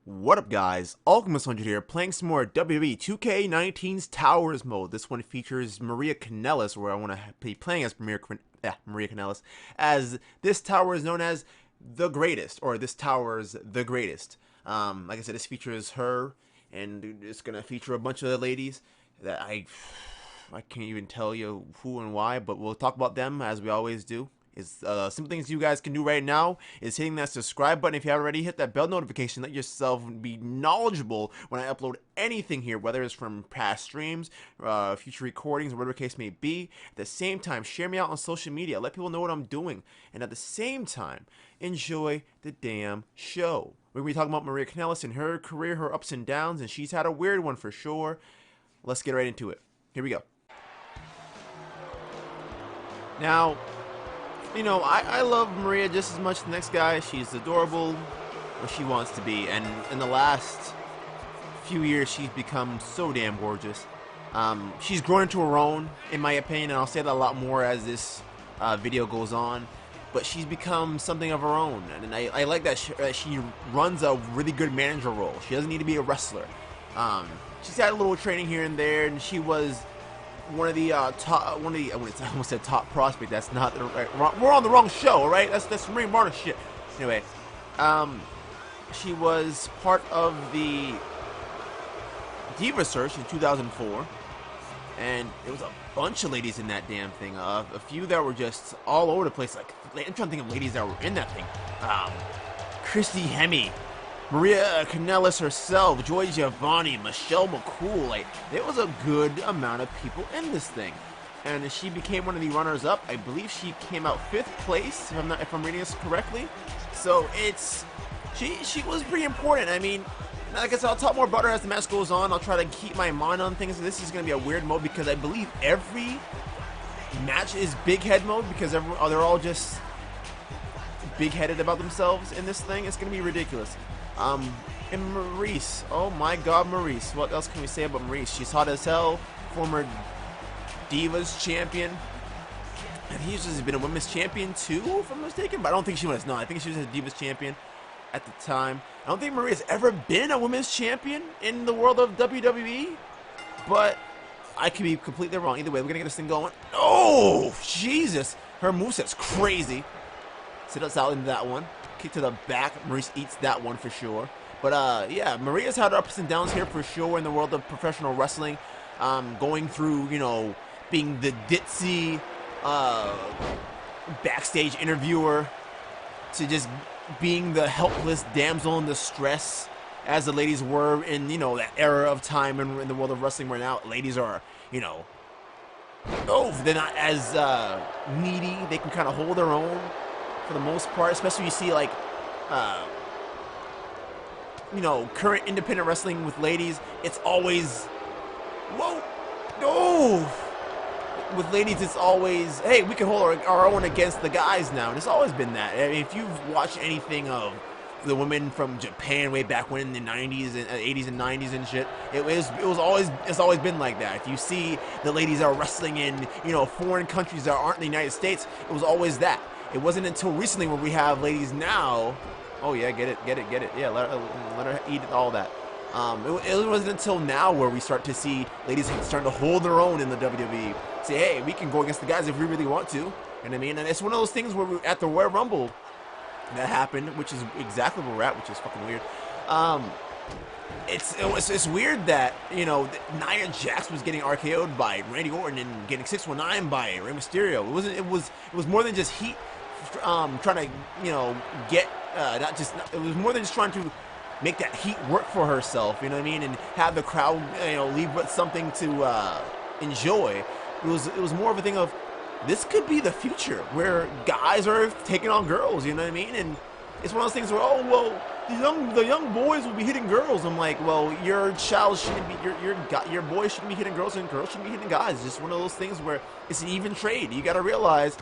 What up guys, Alchemist100 here, playing some more WWE 2K19's Towers mode. This one features Maria Kanellis, where I want to be playing as Maria Kanellis, as this tower is known as the greatest, or this tower's the greatest. Like I said, this features her, and it's going to feature a bunch of the ladies that I can't even tell you who and why, but we'll talk about them as we always do. Some things you guys can do right now is hitting that subscribe button if you haven't already. Hit that bell notification. Let yourself be knowledgeable when I upload anything here, whether it's from past streams, future recordings, or whatever the case may be. At the same time, share me out on social media. Let people know what I'm doing. And at the same time, enjoy the damn show. We're going to be talking about Maria Kanellis and her career, her ups and downs, and she's had a weird one for sure. Let's get right into it. Here we go. Now, you know, I love Maria just as much as the next guy. She's adorable where she wants to be, and in the last few years she's become so damn gorgeous. She's grown into her own, in my opinion, and I'll say that a lot more as this video goes on. But she's become something of her own, and I like that she runs a really good manager role. She doesn't need to be a wrestler. She's had a little training here and there, and she was one of the I almost said top prospect. That's not the right. We're on the wrong show, all right? That's Ring Barter shit. Anyway, she was part of the Diva Search in 2004, and it was a bunch of ladies in that damn thing. A few that were just all over the place. Like, I'm trying to think of ladies that were in that thing. Christy Hemme, Maria Kanellis herself, Joy Giovanni, Michelle McCool. Like, there was a good amount of people in this thing, and she became one of the runners-up. I believe she came out 5th place, if I'm reading this correctly. So she was pretty important. I mean, like I said, I'll talk more about her as the match goes on. I'll try to keep my mind on things. This is going to be a weird mode because I believe every match is big head mode because they're all just big-headed about themselves in this thing. It's going to be ridiculous. And Maurice, oh my god, Maurice. What else can we say about Maurice? She's hot as hell, former Divas champion, and he's just been a women's champion too, if I'm mistaken, but I don't think she was. No, I think she was a Divas champion at the time. I don't think Maria's ever been a women's champion in the world of WWE, but I could be completely wrong. Either way, we're gonna get this thing going. Oh, Jesus. Her moveset's crazy. Sit us out in that one. Kick to the back. Maurice eats that one for sure. But yeah, Maria's had her ups and downs here for sure in the world of professional wrestling. Going through, you know, being the ditzy backstage interviewer to just being the helpless damsel in distress as the ladies were in, you know, that era of time in the world of wrestling where now ladies are, you know, they're not as needy. They can kind of hold their own for the most part, especially you see like you know, current independent wrestling with ladies. It's always with ladies it's always, hey, we can hold our own against the guys now, and it's always been that. I mean, if you've watched anything of the women from Japan way back when in the 90s and 80s and 90s and shit, it's always been like that. If you see the ladies that are wrestling in, you know, foreign countries that aren't in the United States, it was always that. It wasn't until recently where we have ladies now. Oh yeah, get it. Yeah, let her eat all that. It wasn't until now where we start to see ladies starting to hold their own in the WWE. Say, hey, we can go against the guys if we really want to. You know what I mean? And it's one of those things where at the Royal Rumble that happened, which is exactly where we're at, which is fucking weird. It's weird that, you know, Nia Jax was getting RKO'd by Randy Orton and getting 619 by Rey Mysterio. It was more than just heat. Trying to, you know, get it was more than just trying to make that heat work for herself, you know what I mean, and have the crowd, you know, leave with something to enjoy. It was more of a thing of, this could be the future where guys are taking on girls, you know what I mean, and it's one of those things where, oh well, the young boys will be hitting girls. I'm like, well, your child shouldn't be, your boys shouldn't be hitting girls, and girls shouldn't be hitting guys. It's just one of those things where it's an even trade. You got to realize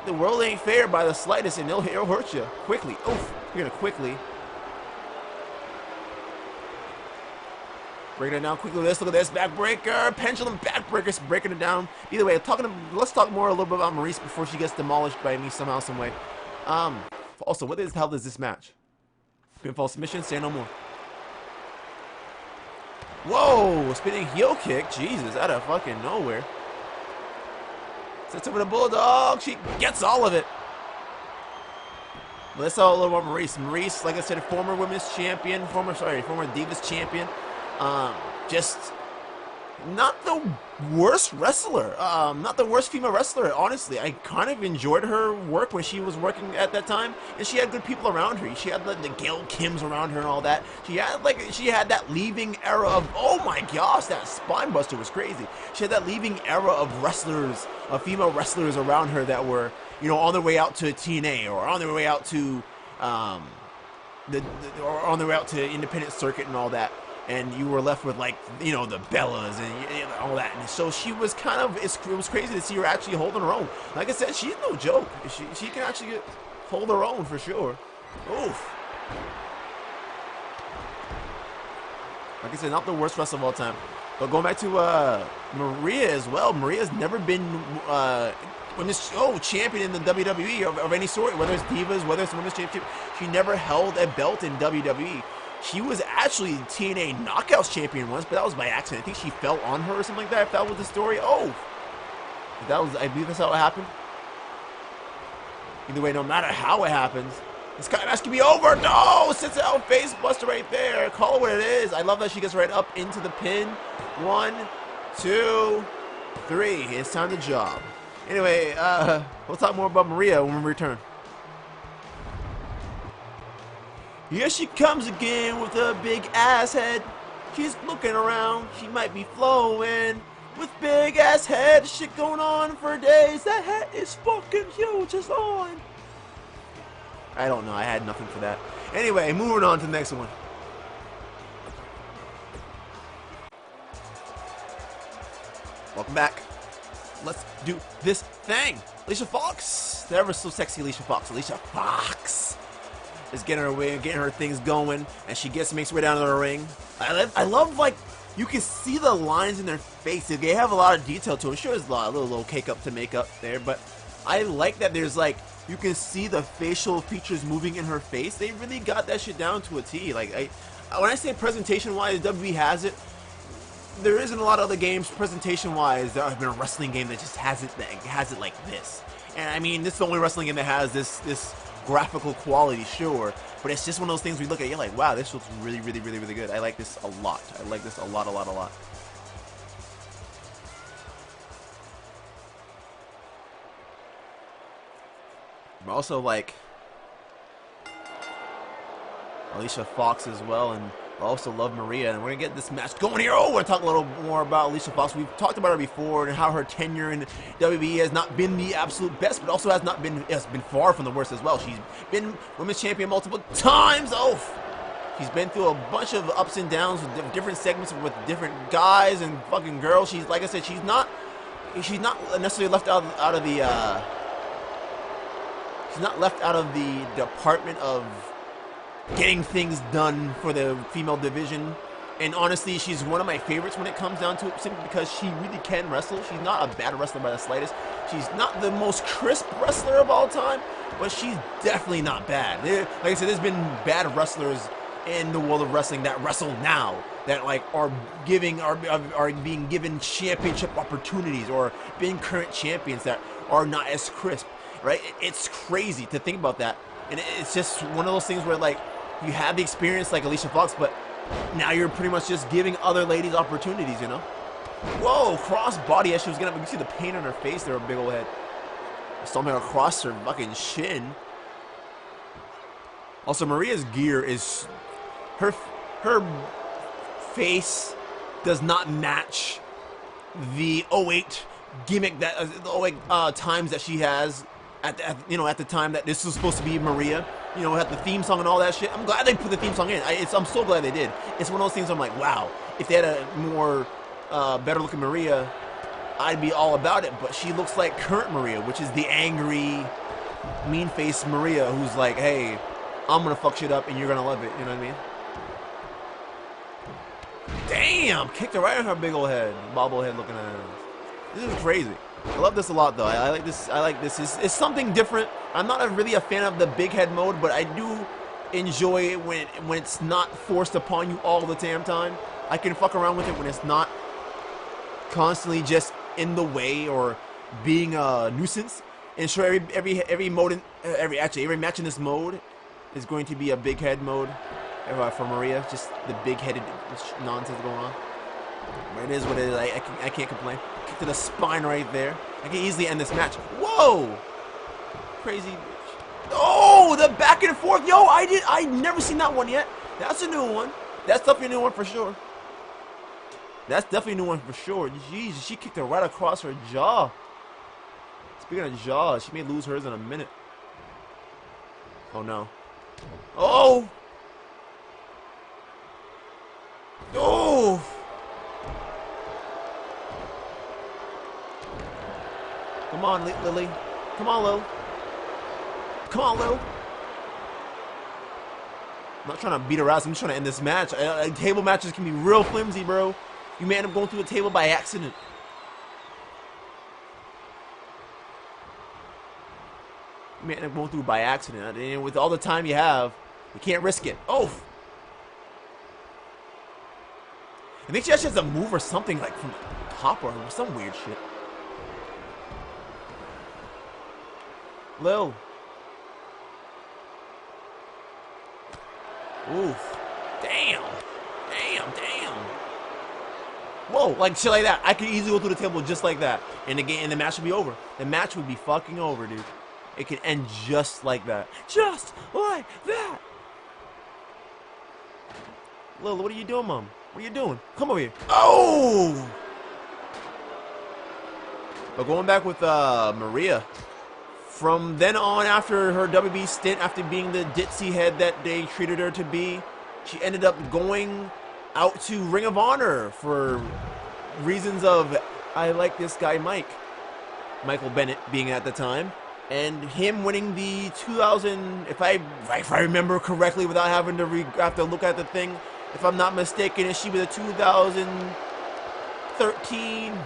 the world ain't fair by the slightest, and it'll hurt you quickly. Oof, you're gonna quickly break it down quickly. Look at this backbreaker, pendulum backbreakers, breaking it down. Either way, let's talk more a little bit about Maurice before she gets demolished by me somehow, some way. Also, what the hell is this match? Pinfall submission, say no more. Whoa, spinning heel kick. Jesus, out of fucking nowhere. Sets up with a bulldog. She gets all of it. Let's talk a little about Maryse. Maryse, like I said, former women's champion, former Divas champion. Just not the worst wrestler. Not the worst female wrestler, honestly. I kind of enjoyed her work when she was working at that time, and she had good people around her. She had like the Gail Kims around her and all that. She had that leaving era of, oh my gosh, that spine buster was crazy. She had that leaving era of wrestlers, of female wrestlers around her that were, you know, on their way out to TNA or on their way out to or on their way out to independent circuit and all that. And you were left with, like, you know, the Bellas and all that. And so she was kind of, it was crazy to see her actually holding her own. Like I said, she's no joke. She can actually hold her own for sure. Oof. Like I said, not the worst wrestler of all time. But going back to Maria as well. Maria's never been women's champion in the WWE of any sort, whether it's Divas, whether it's women's championship. She never held a belt in WWE. She was actually TNA Knockouts champion once, but that was by accident. I think she fell on her or something like that, if that was the story. Oh! I believe that's how it happened. Either way, no matter how it happens, this kind of match can be over. No! Sits out face buster right there. Call it what it is. I love that she gets right up into the pin. 1, 2, 3. It's time to job. Anyway, we'll talk more about Maria when we return. Here she comes again with a big ass head. She's looking around, she might be flowing. With big ass head, shit going on for days. That head is fucking huge, it's on. I don't know, I had nothing for that. Anyway, moving on to the next one. Welcome back. Let's do this thing. Alicia Fox, the ever so sexy Alicia Fox. Alicia Fox is getting her way, getting her things going, and she makes her way down to the ring. I love, like, you can see the lines in their face. They have a lot of detail to them. Sure, there's a little cake up to make up there, but I like that there's, like, you can see the facial features moving in her face. They really got that shit down to a T. Like, when I say presentation-wise, WWE has it. There isn't a lot of other games, presentation-wise, that have been a wrestling game that just has it like this. And I mean, this is the only wrestling game that has this graphical quality, sure, but it's just one of those things we look at, you're like, wow, this looks really, really, really, really good. I like this a lot. I like this a lot. I also like Alicia Fox as well, and I also love Maria, and we're going to get this match going here. Oh, we're going to talk a little more about Alicia Fox. We've talked about her before and how her tenure in WWE has not been the absolute best, but also has been far from the worst as well. She's been women's champion multiple times. Oh, she's been through a bunch of ups and downs with different segments with different guys and fucking girls. She's, like I said, she's not necessarily left out of the she's not left out of the department of getting things done for the female division. And honestly, she's one of my favorites when it comes down to it, simply because she really can wrestle. She's not a bad wrestler by the slightest. She's not the most crisp wrestler of all time, but she's definitely not bad. Like I said, there's been bad wrestlers in the world of wrestling that wrestle now, that like are being given championship opportunities or being current champions that are not as crisp, right? It's crazy to think about that. And it's just one of those things where, like, you have the experience like Alicia Fox, but now you're pretty much just giving other ladies opportunities, you know? Whoa, cross body as she was getting up. You can see the pain on her face there, a big old head. Stomping across her fucking shin. Also, Maria's gear is... Her face does not match the 08 gimmick, that the 08 times that she has at the time that this was supposed to be Maria. You know, had the theme song and all that shit. I'm glad they put the theme song in. I'm so glad they did. It's one of those things I'm like, wow, if they had a more better looking Maria, I'd be all about it. But she looks like current Maria, which is the angry, mean-faced Maria who's like, hey, I'm gonna fuck shit up and you're gonna love it. You know what I mean? Damn! Kicked her right on her big old head. Bobblehead looking at her. This is crazy. I love this a lot, though. I like this. It's something different. I'm not really a fan of the big head mode, but I do enjoy it when it's not forced upon you all the damn time. I can fuck around with it when it's not constantly just in the way or being a nuisance. And sure, every mode in, every match in this mode is going to be a big head mode for Maria. Just the big headed nonsense going on. But it is what it is. I can't complain. Kick to the spine right there. I can easily end this match. Whoa! Crazy bitch. Oh, the back and forth. Yo, I never seen that one yet. That's a new one. That's definitely a new one for sure. That's definitely a new one for sure. Jeez, she kicked her right across her jaw. Speaking of jaws, she may lose hers in a minute. Oh no. Oh! Oh! Come on, Lily. Come on, Lil. Come on, Lil. I'm not trying to beat her ass. I'm just trying to end this match. Table matches can be real flimsy, bro. You may end up going through a table by accident. You may end up going through by accident. And with all the time you have, you can't risk it. Oh! I think she actually has a move or something like from the top or some weird shit. Lil. Oof. Damn. Damn, damn. Whoa, like shit like that. I could easily go through the table just like that. And the match would be over. The match would be fucking over, dude. It can end just like that. Just like that. Lil, what are you doing, Mom? What are you doing? Come over here. Oh! But going back with Maria. From then on, after her WWE stint, after being the ditzy head that they treated her to be, she ended up going out to Ring of Honor for reasons of, I like this guy Michael Bennett being at the time, and him winning the 2000, if I remember correctly without having to have to look at the thing, if I'm not mistaken, it should be the 2013,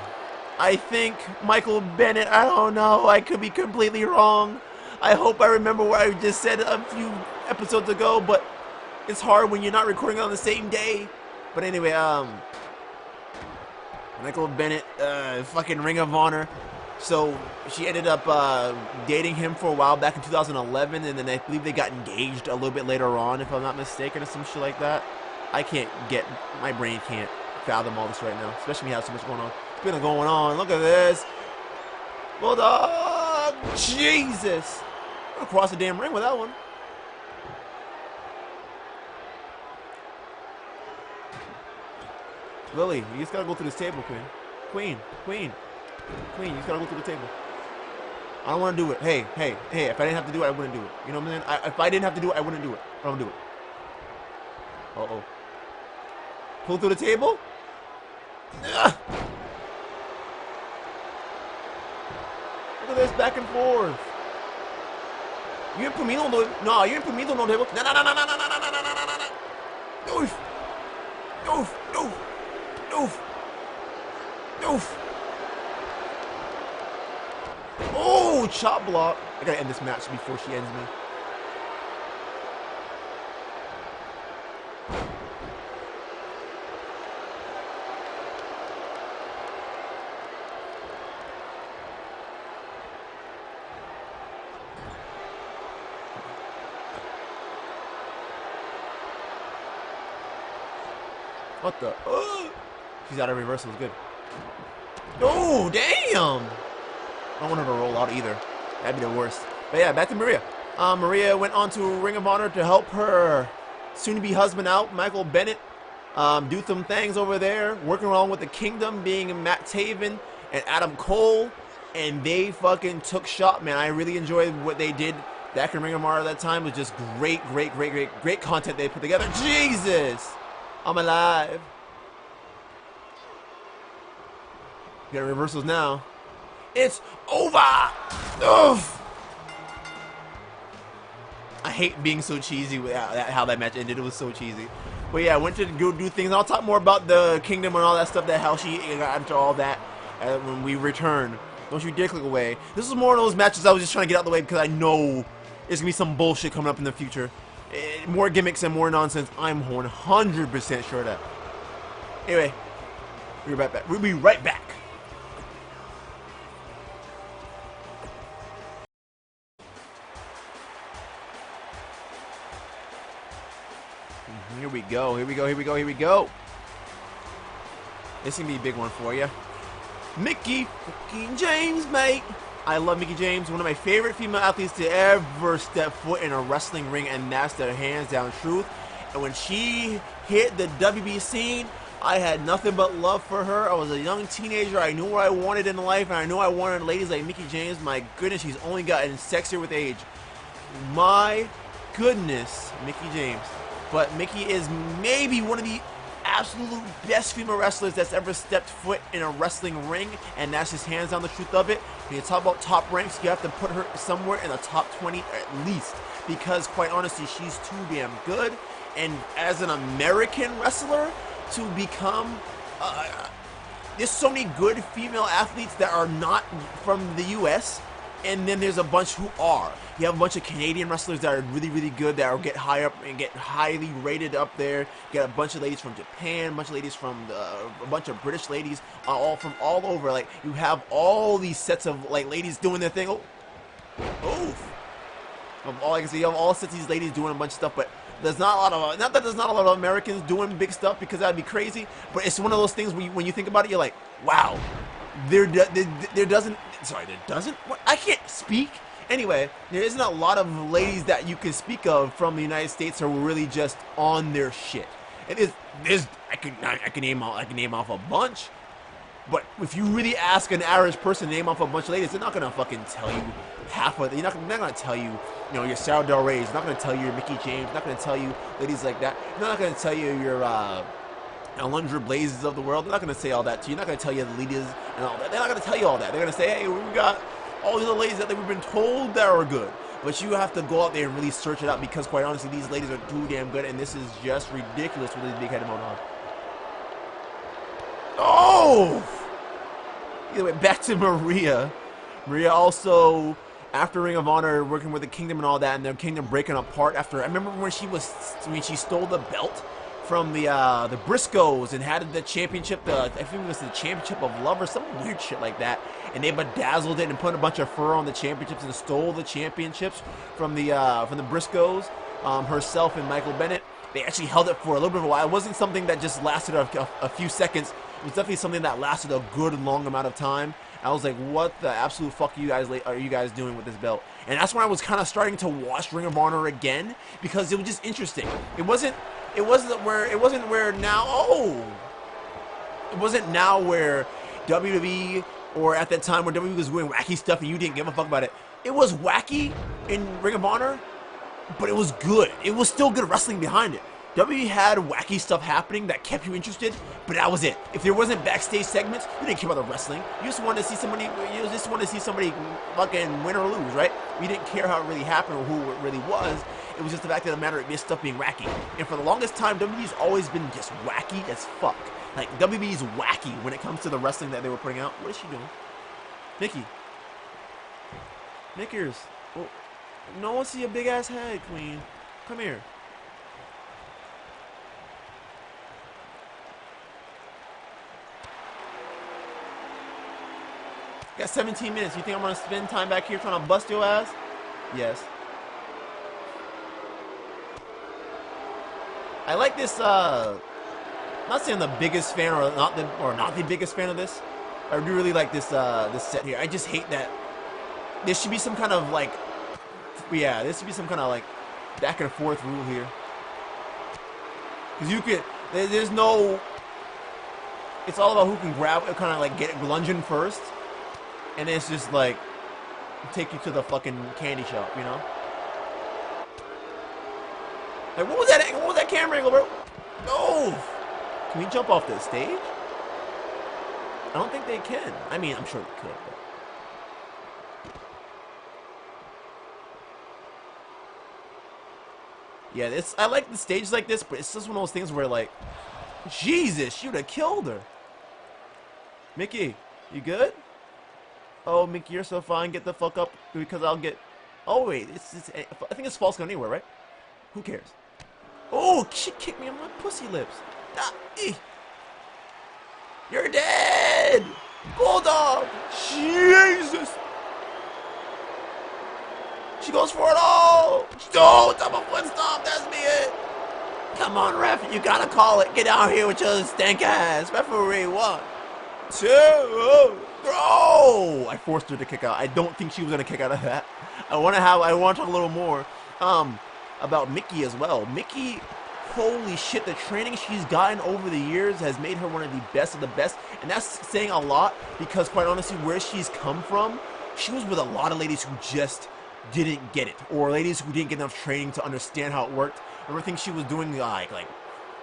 I think, Michael Bennett. I don't know. I could be completely wrong. I hope I remember what I just said a few episodes ago, but it's hard when you're not recording on the same day. But anyway, Michael Bennett, fucking Ring of Honor. So she ended up dating him for a while back in 2011, and then I believe they got engaged a little bit later on, if I'm not mistaken, or some shit like that. My brain can't fathom all this right now, especially when you have so much going on. It's been going on. Look at this. Bulldog. Jesus. I'm gonna cross the damn ring with that one. Lily, you just gotta go through this table, Queen. Queen, you just gotta go through the table. I don't want to do it. Hey, if I didn't have to do it, I wouldn't do it. You know what I'm saying? If I didn't have to do it, I wouldn't do it. I don't do it. Uh-oh. Pull through the table? Ugh. Look at this back and forth. You ain't put me on the... No, you ain't put me on the table. No. Oof. Oh, chop block. I gotta end this match before she ends me. What the? She's out of reversal. Good. Oh, damn. I don't want her to roll out either. That'd be the worst. But yeah, back to Maria. Maria went on to Ring of Honor to help her soon-to-be husband out, Michael Bennett, do some things over there, working along with the Kingdom, being Matt Taven and Adam Cole, and they fucking took shot, man. I really enjoyed what they did back in Ring of Honor at that time. It was just great content they put together. Jesus! I'm alive. Got reversals now. It's over! Ugh. I hate being so cheesy with how that match ended. It was so cheesy. But yeah, I went to go do things. I'll talk more about the Kingdom and all that stuff, how she got into all that when we return. Don't you dare click away. This is more of those matches I was just trying to get out of the way because I know there's going to be some bullshit coming up in the future. More gimmicks and more nonsense. I'm 100% sure of that. Anyway, we'll be right back. We'll be right back. Here we go. Here we go. Here we go. Here we go. This is gonna be a big one for you. Mickie fucking James, mate. I love Mickie James, one of my favorite female athletes to ever step foot in a wrestling ring, and that's the hands down truth. And when she hit the WB scene, I had nothing but love for her. I was a young teenager. I knew what I wanted in life, and I knew I wanted ladies like Mickie James. My goodness, she's only gotten sexier with age. My goodness, Mickie James. But Mickie is maybe one of the absolute best female wrestlers that's ever stepped foot in a wrestling ring, and that's just hands down the truth of it. When you talk about top ranks, you have to put her somewhere in the top 20 at least, because quite honestly, she's too damn good. And as an American wrestler, to become there's so many good female athletes that are not from the US, and then there's a bunch who are. You have a bunch of Canadian wrestlers that are really, really good, that will get high up and get highly rated up there. You got a bunch of ladies from Japan, a bunch of ladies from a bunch of British ladies, all from all over. Like, you have all these sets of like ladies doing their thing. Oof. All I can see, you have all sets of these ladies doing a bunch of stuff, but there's not a lot of, not that there's not a lot of Americans doing big stuff, because that'd be crazy, but it's one of those things where when you think about it, you're like, wow, there doesn't, what? I can't speak. Anyway, there isn't a lot of ladies that you can speak of from the United States who are really just on their shit. I can name off a bunch, but if you really ask an average person to name off a bunch of ladies, they're not gonna fucking tell you half of it. They're not gonna tell you, your Sarah Del Rey's. They're not gonna tell you your Mickie James. They're not gonna tell you ladies like that. They're not gonna tell you your Alundra Blazes of the world. They're not gonna say all that to you. They're not gonna tell you the leaders and all that. They're not gonna tell you all that. They're gonna say, hey, we got all these other ladies that we've been told that are good. But you have to go out there and really search it out, because quite honestly, these ladies are too damn good, and this is just ridiculous with these big-headed Modogs. Oh! Either way, back to Maria. Maria also, after Ring of Honor, working with the Kingdom and all that, and the Kingdom breaking apart after, I remember when she stole the belt from the Briscoes and had the championship, I think it was the championship of love or some weird shit like that, and they bedazzled it and put a bunch of fur on the championships and stole the championships from the Briscoes, herself and Michael Bennett. They actually held it for a little bit of a while. It wasn't something that just lasted a few seconds. It was definitely something that lasted a good long amount of time. I was like, what the absolute fuck are you guys doing with this belt? And that's when I was kind of starting to watch Ring of Honor again, because it was just interesting. It wasn't where now where WWE, or at that time where WWE was doing wacky stuff and you didn't give a fuck about it. It was wacky in Ring of Honor, but it was good. It was still good wrestling behind it. WWE had wacky stuff happening that kept you interested, but that was it. If there wasn't backstage segments, you didn't care about the wrestling. You just wanted to see somebody. You just wanted to see somebody fucking win or lose, right? You didn't care how it really happened or who it really was. It was just the fact of the matter of this stuff being wacky. And for the longest time, WWE's always been just wacky as fuck. Like, WWE's wacky when it comes to the wrestling that they were putting out. What is she doing? Mickie. Knickers. Oh, no one see a big ass head, queen. Come here. Got 17 minutes. You think I'm gonna spend time back here trying to bust your ass? Yes. I like this. I'm not saying I'm the biggest fan or not the biggest fan of this. I do really like this this set here. I just hate that there should be some kind of like, yeah, there should be some kind of like back and forth rule here. Because you could, there's no. It's all about who can grab, kind of like get it lunging first. And it's just like, take you to the fucking candy shop, you know? Like, what was that angle? What was that camera angle, bro? No! Can we jump off the stage? I don't think they can. I mean, I'm sure they could, but... Yeah, I like the stage like this, but it's just one of those things where, like, Jesus, you'd have killed her. Mickie, you good? Oh, Mickie, you're so fine. Get the fuck up, because I'll get... Oh, wait. I think it's false count anywhere, right? Who cares? Oh, she kicked me on my pussy lips. Ah, You're dead! Bulldog! Jesus! She goes for it all! Oh, double foot stomp, that's me it! Come on, ref, you gotta call it. Get down here with your stank ass. Referee, 1, 2, throw! I forced her to kick out. I don't think she was gonna kick out of that. I want to talk a little more about Mickie as well. Mickie, holy shit, the training she's gotten over the years has made her one of the best, and that's saying a lot because, quite honestly, where she's come from, she was with a lot of ladies who just didn't get it, or ladies who didn't get enough training to understand how it worked. Everything she was doing, like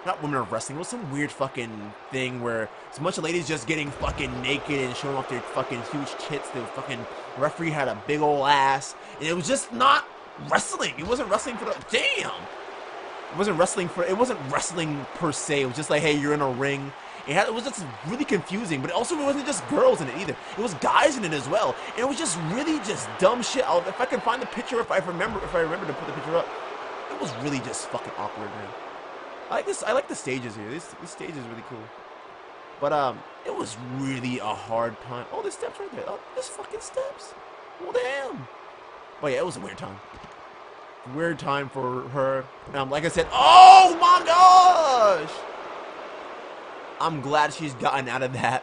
not women of wrestling, it was some weird fucking thing where it's a bunch of ladies just getting fucking naked and showing off their fucking huge tits. The fucking referee had a big old ass, and it was just not wrestling. It wasn't wrestling for the damn. It wasn't wrestling per se. It was just like, hey, you're in a ring. It was just really confusing, but also it wasn't just girls in it either. It was guys in it as well. And it was just really just dumb shit. If I can find the picture, if I remember to put the picture up, it was really just fucking awkward, man. I like the stages here. This stage is really cool. But it was really a hard time. Oh, there's steps right there. Oh, there's fucking steps. Well, damn. But yeah, it was a weird time. Weird time for her. Like I said, oh my gosh! I'm glad she's gotten out of that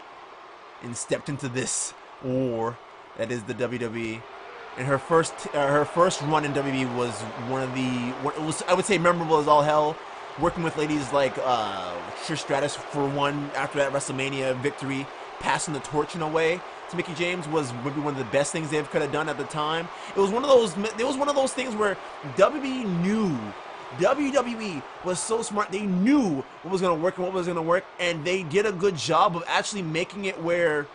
and stepped into this war that is the WWE. And her first run in WWE was I would say memorable as all hell. Working with ladies like Trish Stratus for one after that WrestleMania victory, passing the torch in a way to Mickie James was maybe one of the best things they could have done at the time. It was one of those things where WWE was so smart. They knew what was going to work and what was going to work, and they did a good job of actually making it where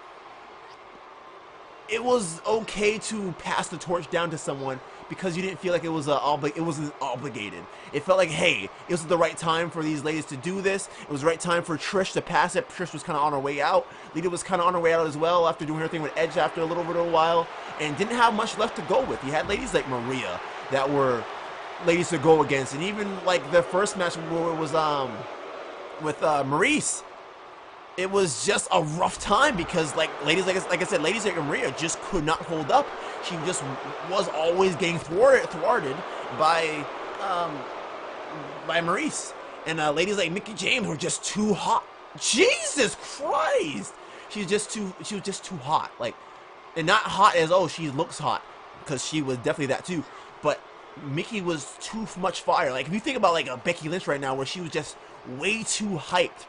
it was okay to pass the torch down to someone because you didn't feel like it wasn't obligated. It felt like, hey, it was the right time for these ladies to do this. It was the right time for Trish to pass it. Trish was kind of on her way out. Lita was kind of on her way out as well after doing her thing with Edge after a little bit of a while, and didn't have much left to go with. You had ladies like Maria that were ladies to go against, and even like the first match where it was with Maurice, it was just a rough time because ladies like I said, ladies like Maria just could not hold up. She just was always getting thwarted by Maurice, and ladies like Mickie James were just too hot. Jesus Christ, she was just too hot, and not hot as she looks hot, because she was definitely that too, but Mickie was too much fire. Like if you think about like a Becky Lynch right now, where she was just way too hyped.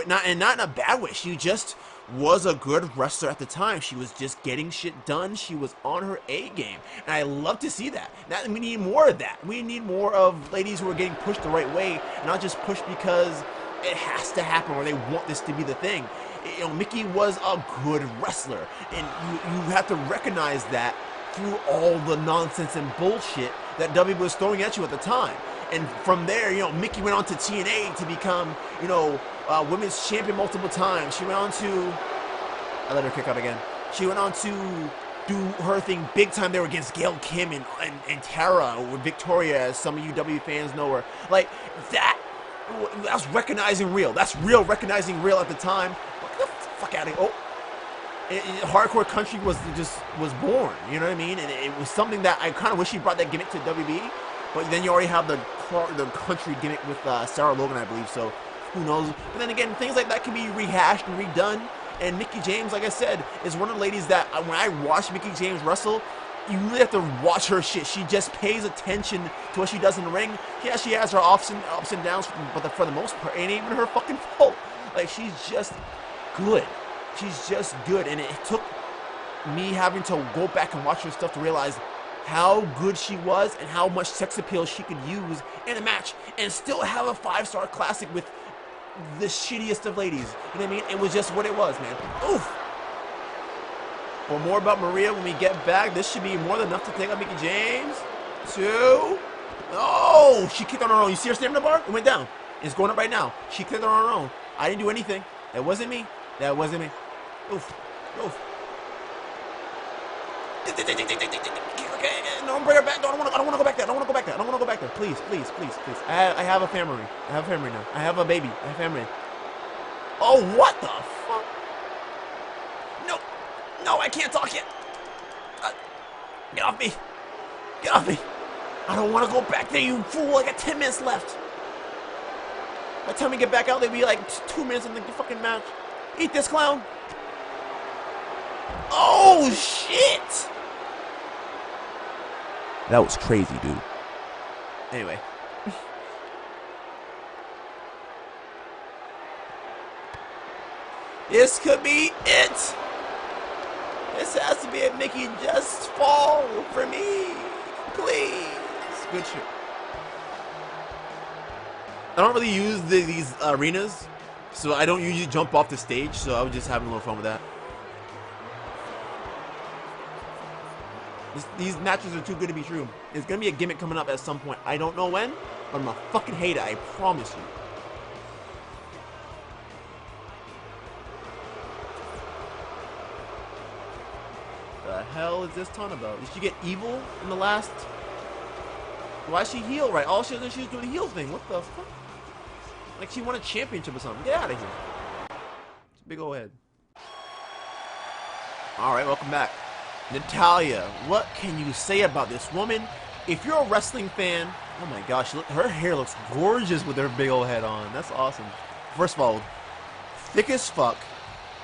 Not in a bad way. She just was a good wrestler at the time. She was just getting shit done. She was on her A game. And I love to see that. Now, we need more of that. We need more of ladies who are getting pushed the right way, not just pushed because it has to happen or they want this to be the thing. You know, Mickie was a good wrestler. And you have to recognize that through all the nonsense and bullshit that WWE was throwing at you at the time. And from there, you know, Mickie went on to TNA to become, you know, women's champion multiple times. She went on to, I let her kick out again. She went on to do her thing big time there against Gail Kim and Tara, or Victoria, as some of you W fans know her. Like, that's recognizing real. That's real recognizing real at the time. Get the fuck out of here. Hardcore Country was born, you know what I mean? And it was something that I kind of wish he brought that gimmick to WWE. But then you already have the country gimmick with Sarah Logan, I believe, so who knows. But then again, things like that can be rehashed and redone. And Mickie James, like I said, is one of the ladies that when I watch Mickie James wrestle, you really have to watch her shit. She just pays attention to what she does in the ring. Yeah, she has her ups and downs, but for the most part, it ain't even her fucking fault. Like, she's just good. She's just good. And it took me having to go back and watch her stuff to realize how good she was and how much sex appeal she could use in a match and still have a 5-star classic with the shittiest of ladies. You know what I mean? It was just what it was, man. Oof. Well, more about Maria when we get back. This should be more than enough to take out Mickie James. 2. Oh, she kicked on her own. You see her stamina bar? It went down. It's going up right now. She kicked on her own. I didn't do anything. That wasn't me. That wasn't me. Oof. Oof. Okay, no, bring her back. I don't want to go back there. I don't want to go back there. I don't want to go back there. Please, please, please, please. I have a family. I have a family now. I have a baby. I have a family. Oh, what the fuck? No, no, I can't talk yet. Get off me. Get off me. I don't want to go back there, you fool. I got 10 minutes left. By the time we get back out, there'll be like 2 minutes in the fucking match. Eat this, clown. Oh, shit. That was crazy, dude. Anyway. This could be it. This has to be it, Mickey. Just fall for me. Please. Good shit. I don't really use these arenas, so I don't usually jump off the stage, so I was just having a little fun with that. These matches are too good to be true. There's going to be a gimmick coming up at some point. I don't know when, but I'm going to fucking hate it. I promise you. The hell is this ton about? Did she get evil in the last? Why is she heel, right? All she was doing the heel thing. What the fuck? Like she won a championship or something. Get out of here. It's a big old head. Alright, welcome back. Natalya, what can you say about this woman? If you're a wrestling fan, oh my gosh, look, her hair looks gorgeous with her big old head on. That's awesome. First of all, thick as fuck.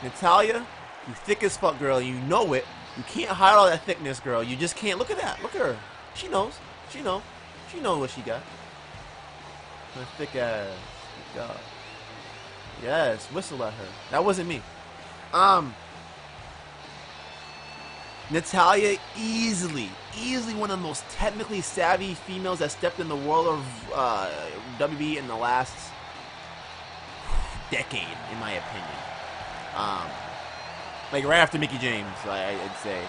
Natalya, you thick as fuck, girl. You know it. You can't hide all that thickness, girl. You just can't. Look at that. Look at her. She knows. She knows. She knows what she got. Her thick ass. God. Yes, whistle at her. That wasn't me. Natalya, easily one of the most technically savvy females that stepped in the world of WWE in the last decade, in my opinion. Like right after Mickie James, I'd say.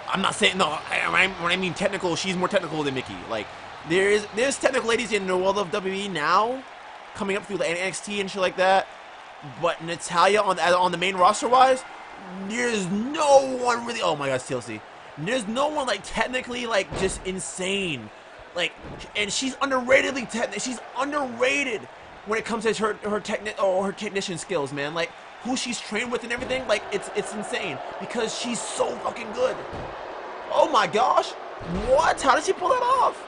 I'm not saying no. When I mean technical, she's more technical than Mickie. Like there's technical ladies in the world of WWE now, coming up through the NXT and shit like that. But Natalya on the main roster wise, there's no one really. Oh my God, TLC. There's no one like technically like just insane. Like, and she's underratedly technical. She's underrated when it comes to her technician skills, man. Like who she's trained with and everything. Like it's insane because she's so fucking good. Oh my gosh, what? How did she pull that off?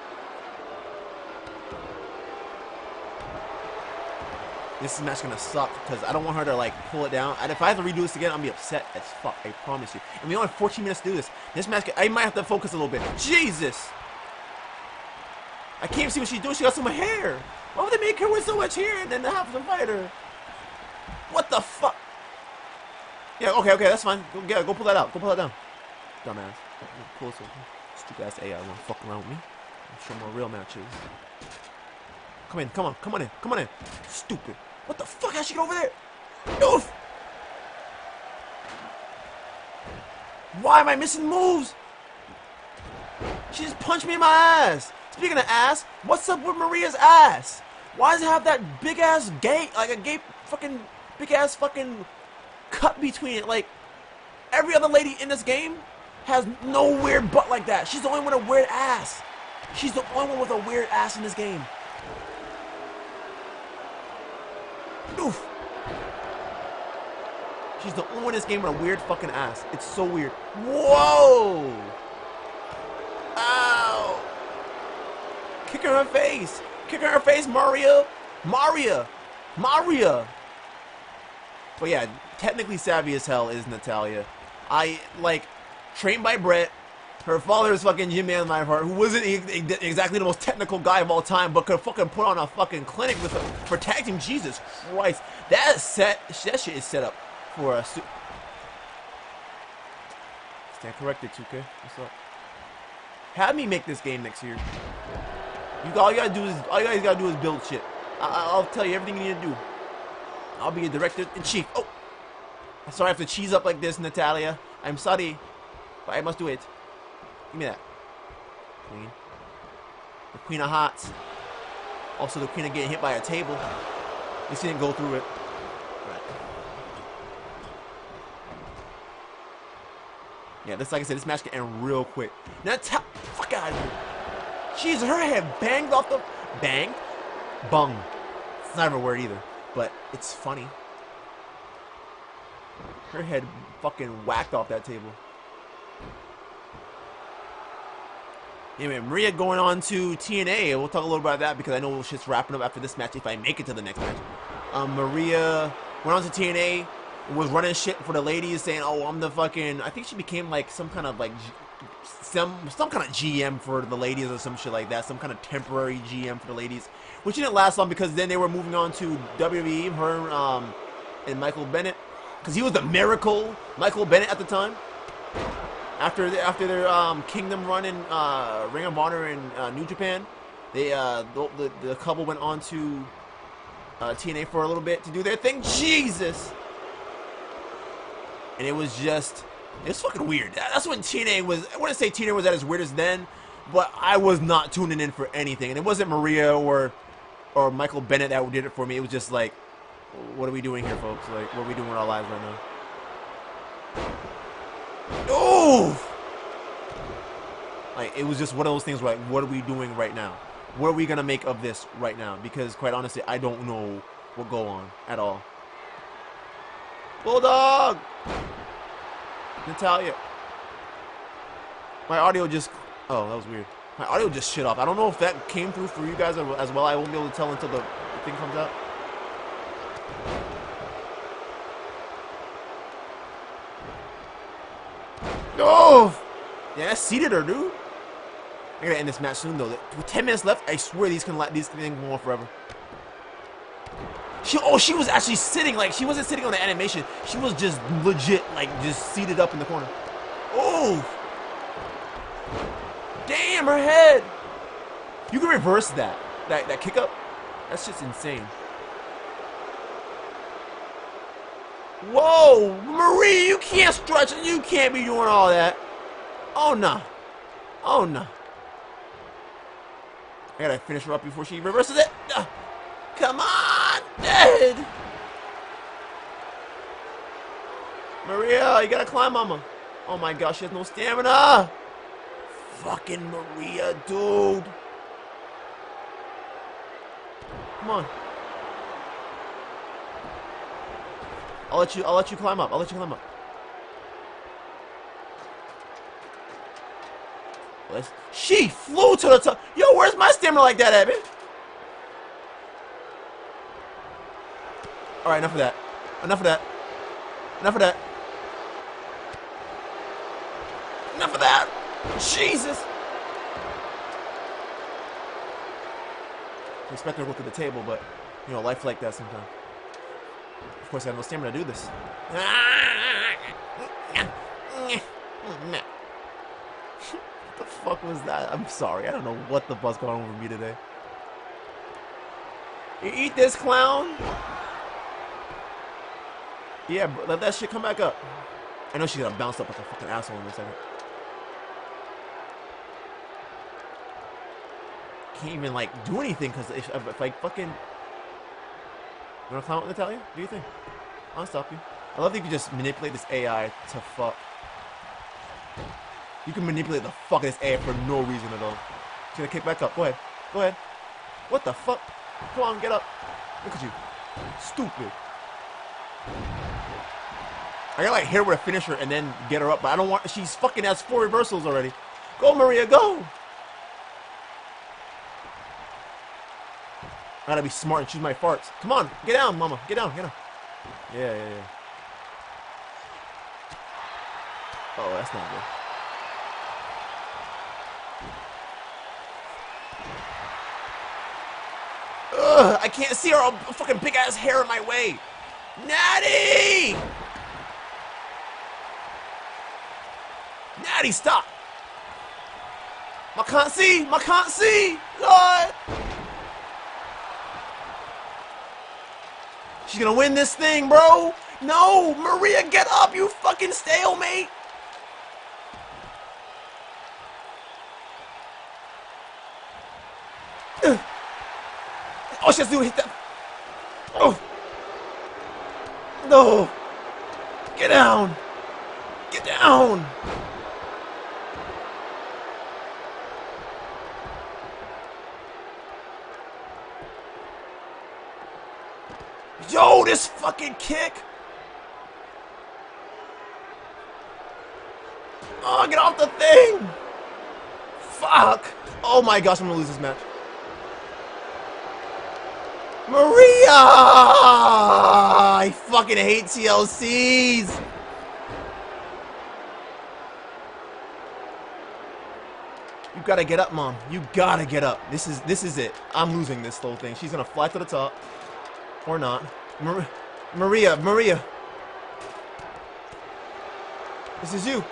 This match gonna suck because I don't want her to like pull it down. And if I have to redo this again, I'm gonna be upset as fuck. I promise you. And we only have 14 minutes to do this. This match, I might have to focus a little bit. Jesus! I can't see what she's doing. She got so much hair. Why would they make her with so much hair and then have to fight her? What the fuck? Yeah, okay, that's fine. Go pull that out. Go pull that down. Dumbass. Pull this over. Stupid ass AI wanna fuck around with me. I'll show more real matches. Come in, come on in. Stupid. What the fuck? How'd she get over there? Oof! Why am I missing moves? She just punched me in my ass. Speaking of ass, what's up with Maria's ass? Why does it have that big ass gate, like a gate fucking big ass fucking cut between it? Like every other lady in this game has no weird butt like that. She's the only one with a weird ass. She's the only one with a weird ass in this game. Oof. She's the only one in this game with a weird fucking ass. It's so weird. Whoa! Ow! Kick her in her face. Kick her in her face, Maria. But yeah, technically savvy as hell is Natalya. I like trained by Brett. Her father is fucking Jim Manlifehart, who wasn't exactly the most technical guy of all time, but could fucking put on a fucking clinic for tag team. Jesus Christ, that shit is set up for a. Stand corrected, 2K. What's up? Have me make this game next year. All you guys gotta do is build shit. I'll tell you everything you need to do. I'll be a director-in-chief. Oh, sorry I have to cheese up like this, Natalya. I'm sorry, but I must do it. Give me that. Queen. The Queen of Hearts. Also the Queen of getting hit by a table. At least he didn't go through it. Right. Yeah, this, like I said, this match can end real quick. Now, fuck out of here. Jeez, her head banged off the... Banged? Bung. It's not even a word either, but it's funny. Her head fucking whacked off that table. Anyway, Maria going on to TNA. We'll talk a little about that because I know shit's wrapping up after this match if I make it to the next match. Maria went on to TNA, was running shit for the ladies, saying, "Oh, I'm the fucking." I think she became like some kind of like some kind of GM for the ladies or some shit like that, some kind of temporary GM for the ladies, which didn't last long because then they were moving on to WWE. Her and Michael Bennett, because he was the Miracle Michael Bennett at the time. After their Kingdom run in Ring of Honor in New Japan, they the couple went on to TNA for a little bit to do their thing. Jesus, and it was fucking weird. That's when TNA was. I wouldn't say TNA was at its weirdest then, but I was not tuning in for anything, and it wasn't Maria or Michael Bennett that did it for me. It was just like, what are we doing here, folks? Like, what are we doing with our lives right now? Oh! Like, it was just one of those things where, like, what are we doing right now? What are we gonna make of this right now? Because, quite honestly, I don't know what go on at all. Bulldog! Natalia. My audio just... Oh, that was weird. My audio just shit off. I don't know if that came through for you guys as well. I won't be able to tell until the thing comes out. Oh! Yeah, that seated her, dude. I gotta end this match soon, though. With 10 minutes left, I swear these things go on forever. She was actually sitting, like, she wasn't sitting on the animation. She was just legit, like, just seated up in the corner. Oh! Damn, her head! You can reverse that kick up. That's just insane. Whoa! Marie, you can't stretch and you can't be doing all that. Oh, no. Oh, no. I gotta finish her up before she reverses it. Come on! Dead! Maria, you gotta climb, mama. Oh my gosh, she has no stamina. Fucking Maria, dude. Come on. I'll let you climb up. I'll let you climb up. She flew to the top. Yo, where's my stamina like that, Abby? Alright, enough of that. Enough of that. Enough of that. Enough of that. Jesus. I expect her to go to the table, but, you know, life like that sometimes. Of course, I have no stamina to do this. What the fuck was that? I'm sorry. I don't know what the fuck's going on with me today. You eat this, clown? Yeah, bro, let that shit come back up. I know she's gonna bounce up like a fucking asshole in a second. Can't even, like, do anything because if I fucking... You wanna clown with Natalia? Do you think? I'll stop you. I love that you can just manipulate this AI to fuck. You can manipulate the fuck of this AI for no reason at all. She's gonna kick back up. Go ahead. Go ahead. What the fuck? Come on, get up. Look at you. Stupid. I gotta, like, hit her with a finisher and then get her up, but I don't want... She's fucking has 4 reversals already. Go, Maria, go! I gotta be smart and choose my farts. Come on, get down, mama. Get down, get down. Yeah. Oh, that's not good. Ugh, I can't see her fucking big ass hair in my way. Natty! Natty, stop! I can't see! Lord! She's gonna win this thing, bro! No! Maria, get up, you fucking stalemate! Oh, she has to hit that. Oh! No! Get down! Get down! Yo, this fucking kick. Oh, get off the thing. Fuck. Oh my gosh, I'm gonna lose this match. Maria! I fucking hate TLCs. You gotta get up, Mom. You gotta get up. This is it. I'm losing this whole thing. She's gonna fly to the top. Or not. Maria. This is you.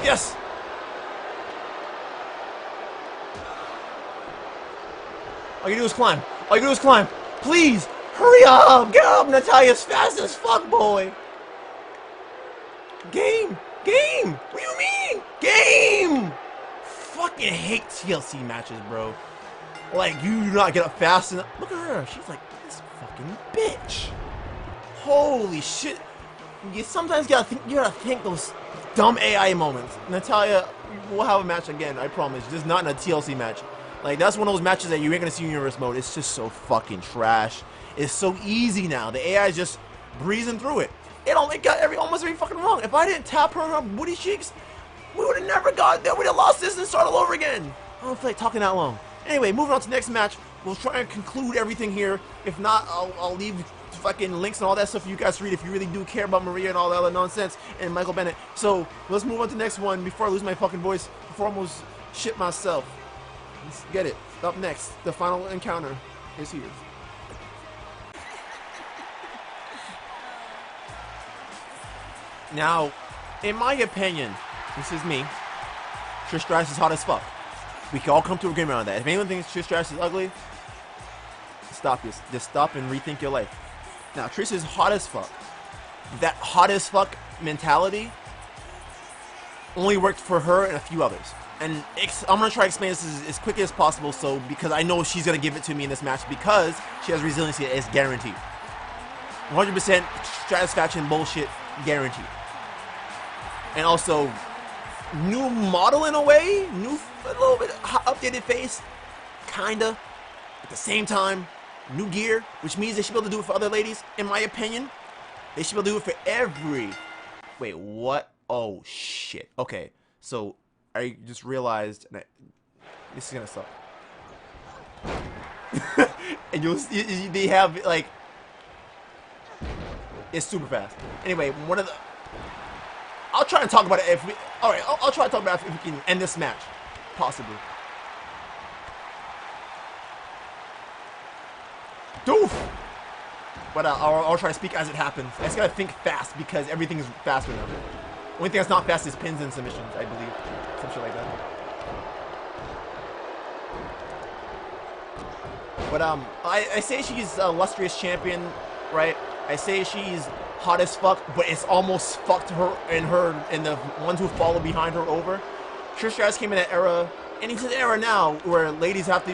Yes! All you do is climb. All you do is climb. Please! Hurry up! Get up, Natalia's fast as fuck, boy! Game! Game! What do you mean? Game! Fucking hate TLC matches, bro. Like, you do not get up fast enough. Look at her. She's like, this fucking bitch. Holy shit. You sometimes gotta think those dumb AI moments. Natalya, we'll have a match again, I promise. Just not in a TLC match. Like, that's one of those matches that you ain't gonna see in universe mode. It's just so fucking trash. It's so easy now. The AI is just breezing through it. It got almost every fucking wrong. If I didn't tap her on her booty cheeks, we would have never got there. We'd have lost this and start all over again. I don't feel like talking that long. Anyway, moving on to the next match. We'll try and conclude everything here. If not, I'll leave fucking links and all that stuff for you guys to read if you really do care about Maria and all that other nonsense and Michael Bennett. So let's move on to the next one before I lose my fucking voice, before I almost shit myself. Let's get it. Up next, the final encounter is here. Now, in my opinion, this is me, Trish Stratus is hot as fuck. We can all come to agreement on that. If anyone thinks Trish Stratus is ugly, stop this. Just stop and rethink your life. Now, Trish is hot as fuck. That hot as fuck mentality only worked for her and a few others. And I'm going to try to explain this as quickly as possible, so because I know she's going to give it to me in this match because she has resiliency. It's guaranteed. 100% Stratusfaction bullshit, guaranteed. And also, new model in a way, a little bit updated face, kinda. At the same time, new gear, which means they should be able to do it for other ladies, in my opinion. They should be able to do it for every... Wait, what? Oh, shit. Okay, so I just realized... This is gonna suck. And they have, like... It's super fast. Anyway, one of the... I'll try and talk about it if we... Alright, I'll try to talk about it if we can end this match. Possibly. Doof! But I'll try to speak as it happens. I just gotta think fast because everything is faster now. Only thing that's not fast is pins and submissions, I believe. Some shit like that. But I say she's a illustrious champion, right? I say she's hot as fuck, but it's almost fucked her and the ones who follow behind her over. Trish Stratus came in that era, and it's an era now where the ladies have to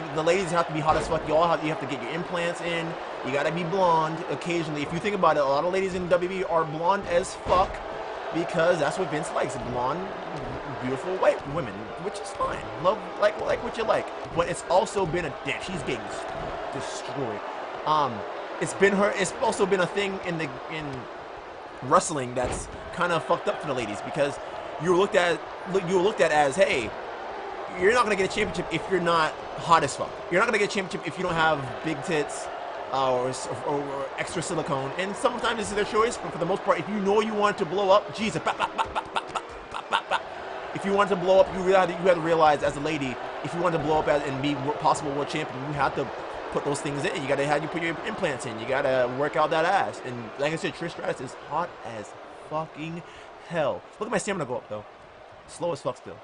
be hot as fuck. You have to get your implants in. You gotta be blonde occasionally. If you think about it, a lot of ladies in WWE are blonde as fuck because that's what Vince likes: blonde, beautiful white women, which is fine. Love like what you like, but it's also been a damn. She's getting destroyed. It's also been a thing in wrestling that's kind of fucked up for the ladies because you were looked at as, hey, you're not gonna get a championship if you're not hot as fuck. You're not gonna get a championship if you don't have big tits or extra silicone. And sometimes this is their choice, but for the most part, if you know you want to blow up, Jesus, if you want to blow up, you have to realize as a lady, if you want to blow up and be possible world champion, you have to put those things in. You gotta have you put your implants in. You gotta work out that ass. And like I said, Trish Stratus is hot as fucking hell. Look at my stamina go up though. Slow as fuck still.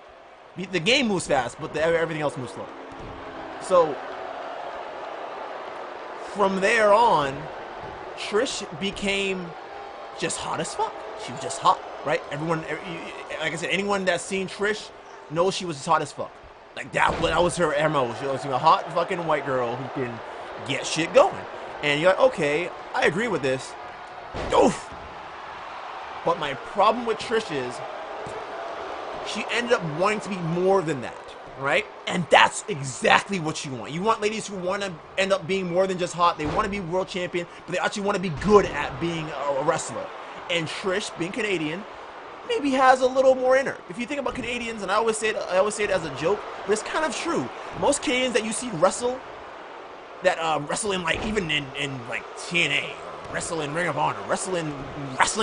The game moves fast, but everything else moves slow. So from there on, Trish became just hot as fuck. She was just hot, right? Like I said, anyone that's seen Trish knows she was just hot as fuck. Like that was her MO. She was a hot fucking white girl who can get shit going. And you're like, okay, I agree with this. Oof. But my problem with Trish is she ended up wanting to be more than that. right? And that's exactly what you want. You want ladies who want to end up being more than just hot. They want to be world champion, but they actually want to be good at being a wrestler. And Trish, being Canadian, maybe has a little more in her. If you think about Canadians, and I always say it as a joke, but it's kind of true. Most Canadians that you see wrestle, that wrestle in like even in like TNA, or wrestle in Ring of Honor, wrestling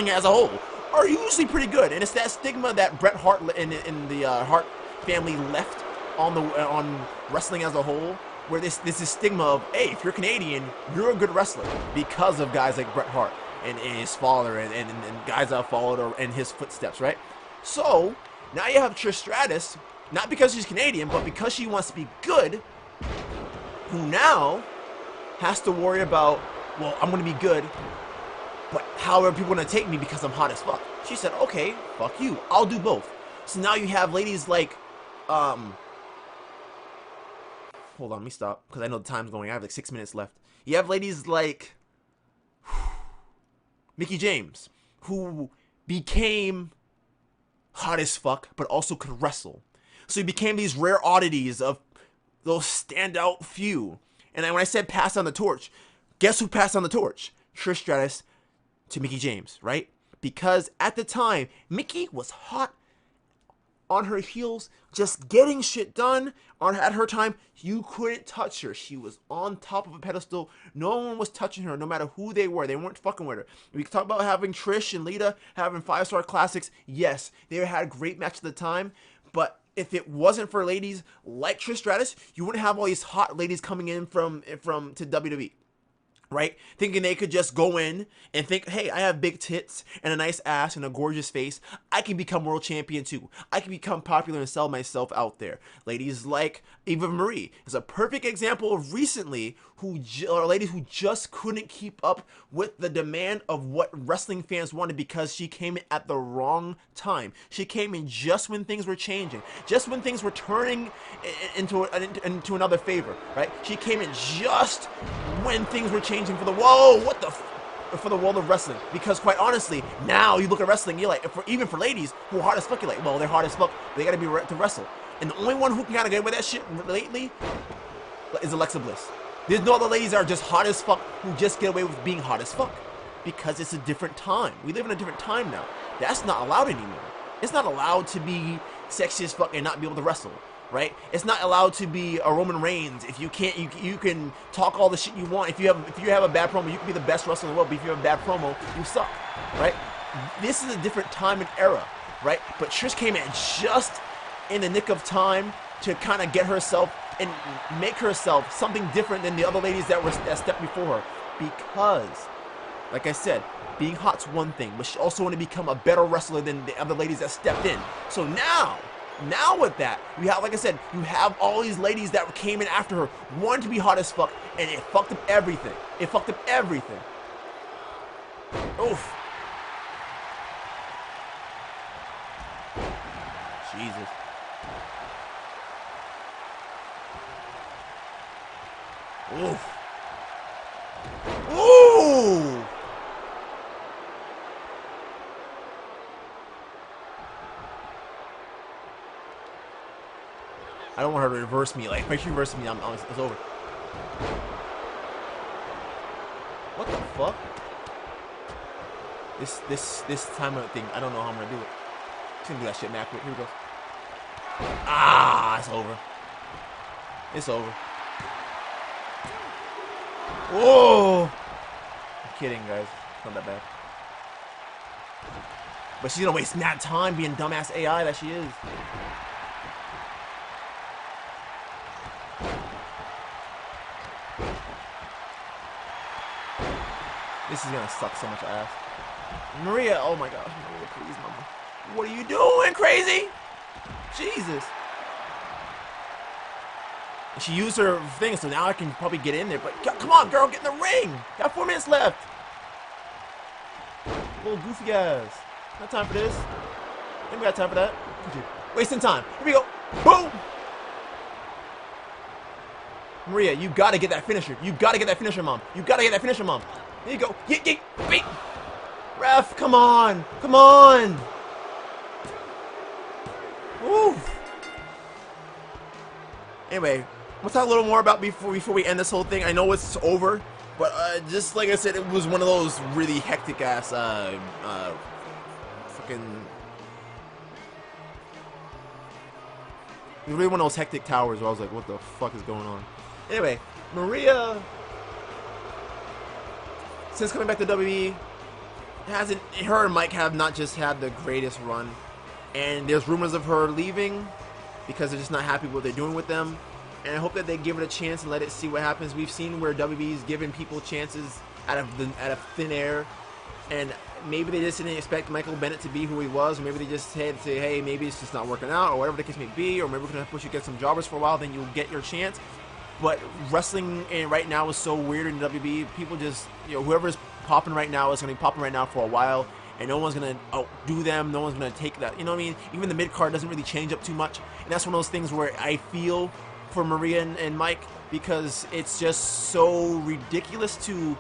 as a whole, are usually pretty good. And it's that stigma that Bret Hart in the Hart family left on wrestling as a whole, where this is stigma of, hey, if you're Canadian, you're a good wrestler because of guys like Bret Hart and his father and guys that have followed in his footsteps, right? So now you have Trish Stratus, not because she's Canadian, but because she wants to be good, who now has to worry about, well, I'm going to be good, but how are people going to take me because I'm hot as fuck? She said, okay, fuck you, I'll do both. So now you have ladies like, hold on, let me stop, because I know the time's going. I have like 6 minutes left. You have ladies like Mickie James, who became hot as fuck, but also could wrestle. So he became these rare oddities of those standout few. And then when I said pass on the torch, guess who passed on the torch? Trish Stratus to Mickie James, right? Because at the time, Mickie was hot on her heels, just getting shit done at her time. You couldn't touch her. She was on top of a pedestal. No one was touching her, no matter who they were. They weren't fucking with her. We can talk about having Trish and Lita having 5-star classics. Yes, they had a great match at the time, but if it wasn't for ladies like Trish Stratus, you wouldn't have all these hot ladies coming in from to WWE. Right? Thinking they could just go in and think, hey, I have big tits and a nice ass and a gorgeous face. I can become world champion too. I can become popular and sell myself out there. Ladies like Eva Marie is a perfect example of recently ladies who just couldn't keep up with the demand of what wrestling fans wanted because she came in at the wrong time. She came in just when things were changing, just when things were turning into another favor, right? She came in just when things were changing for the for the world of wrestling. Because quite honestly, now you look at wrestling, you're like, even for ladies who are hot as fuck, you're like, well, they're hot as fuck, they gotta be to wrestle. And the only one who can kind of get away with that shit lately is Alexa Bliss. There's no other ladies that are just hot as fuck who just get away with being hot as fuck. Because it's a different time. We live in a different time now. That's not allowed anymore. It's not allowed to be sexy as fuck and not be able to wrestle. Right? It's not allowed to be a Roman Reigns. If you can't, you can talk all the shit you want. If you have a bad promo, you can be the best wrestler in the world. But if you have a bad promo, you suck. Right? This is a different time and era. Right? But Trish came in just in the nick of time to kind of get herself and make herself something different than the other ladies that stepped before her. Because, like I said, being hot's one thing, but she also wanted to become a better wrestler than the other ladies that stepped in. So now with that, you have, like I said, you have all these ladies that came in after her, wanted to be hot as fuck, and it fucked up everything. It fucked up everything. Oof. Jesus. Oof. Ooh! I don't want her to reverse me. Like, if she reverses me, it's over. What the fuck? This time of thing, I don't know how I'm gonna do it. Just gonna do that shit mad quick. Here we go. Ah, it's over. It's over. Whoa! I'm kidding, guys. It's not that bad. But she's gonna waste mad time being dumbass AI that she is. This is gonna suck so much ass. Maria, oh my gosh, Maria, please, mama. What are you doing, crazy? Jesus. And she used her thing, so now I can probably get in there. But come on, girl, get in the ring. Got 4 minutes left. Little goofy guys. Not time for this. Ain't got time for that. Wasting time. Here we go. Boom. Maria, you gotta get that finisher. You gotta get that finisher, mom. You gotta get that finisher, mom. There you go. Yeet, yeet, beat. Ref, come on. Come on. Woo. Anyway, we'll talk a little more about before we end this whole thing. I know it's over, but just like I said, it was one of those really hectic ass fucking. Really one of those hectic towers where I was like, what the fuck is going on? Anyway, Maria, since coming back to WWE, her and Mike have not just had the greatest run, and there's rumors of her leaving because they're just not happy with what they're doing with them, and I hope that they give it a chance and let it see what happens. We've seen where WWE's given people chances out of thin air, and maybe they just didn't expect Michael Bennett to be who he was, or maybe they just had to say, hey, maybe it's just not working out, or whatever the case may be, or maybe we're going to push you to get some jobbers for a while, then you'll get your chance. But wrestling right now is so weird in WWE. People just, whoever's popping right now is going to be popping right now for a while, and no one's going to outdo them. No one's going to take that. You know what I mean? Even the mid-card doesn't really change up too much, and that's one of those things where I feel for Maria and Mike, because it's just so ridiculous to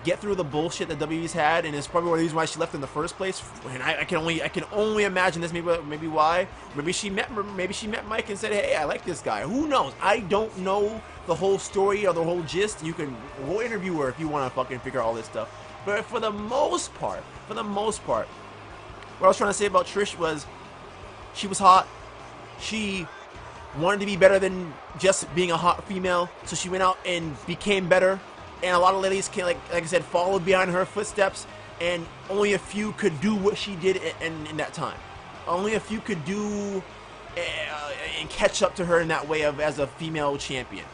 get through the bullshit that WWE's had, and it's probably one of the reasons why she left in the first place. And I can only imagine this. Maybe why? Maybe she met Mike and said, "Hey, I like this guy." Who knows? I don't know the whole story or the whole gist. You can go interview her if you want to fucking figure out all this stuff. But for the most part, what I was trying to say about Trish was, she was hot. She wanted to be better than just being a hot female, so she went out and became better. And a lot of ladies can, like I said, follow behind her footsteps, and only a few could do what she did in that time. Only a few could do and catch up to her in that way as a female champion.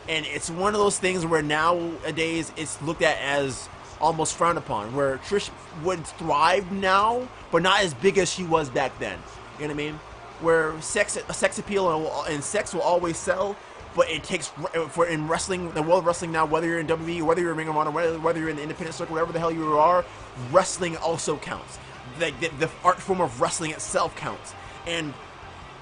And it's one of those things where nowadays it's looked at as almost frowned upon, where Trish would thrive now, but not as big as she was back then. You know what I mean? Where sex appeal and sex will always sell. But it takes, for in wrestling, the world of wrestling now, whether you're in WWE, whether you're in Ring of Honor, whether you're in the independent circuit, wherever the hell you are, wrestling also counts. The art form of wrestling itself counts. And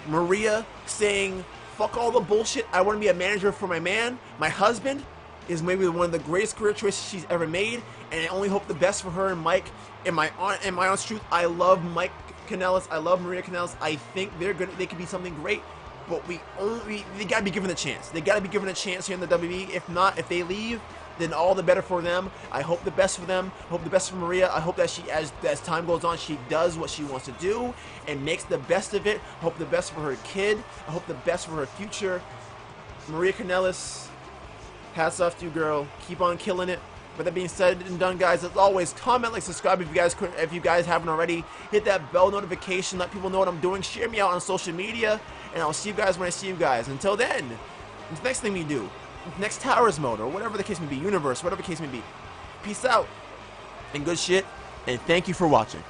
Maria saying, fuck all the bullshit, I want to be a manager for my man, my husband, is maybe one of the greatest career choices she's ever made. And I only hope the best for her and Mike. In my honest truth, I love Mike Kanellis, I love Maria Kanellis. I think they could be something great. But they gotta be given a chance. They gotta be given a chance here in the WWE. If not, if they leave, then all the better for them. I hope the best for them. I hope the best for Maria. I hope that she, as time goes on, she does what she wants to do and makes the best of it. I hope the best for her kid. I hope the best for her future. Maria Kanellis, hats off to you, girl. Keep on killing it. With that being said and done, guys, as always, comment, like, subscribe if you guys haven't already. Hit that bell notification. Let people know what I'm doing. Share me out on social media. And I'll see you guys when I see you guys. Until then, the next thing we do, next Towers mode, or whatever the case may be, universe, whatever the case may be. Peace out, and good shit, and thank you for watching.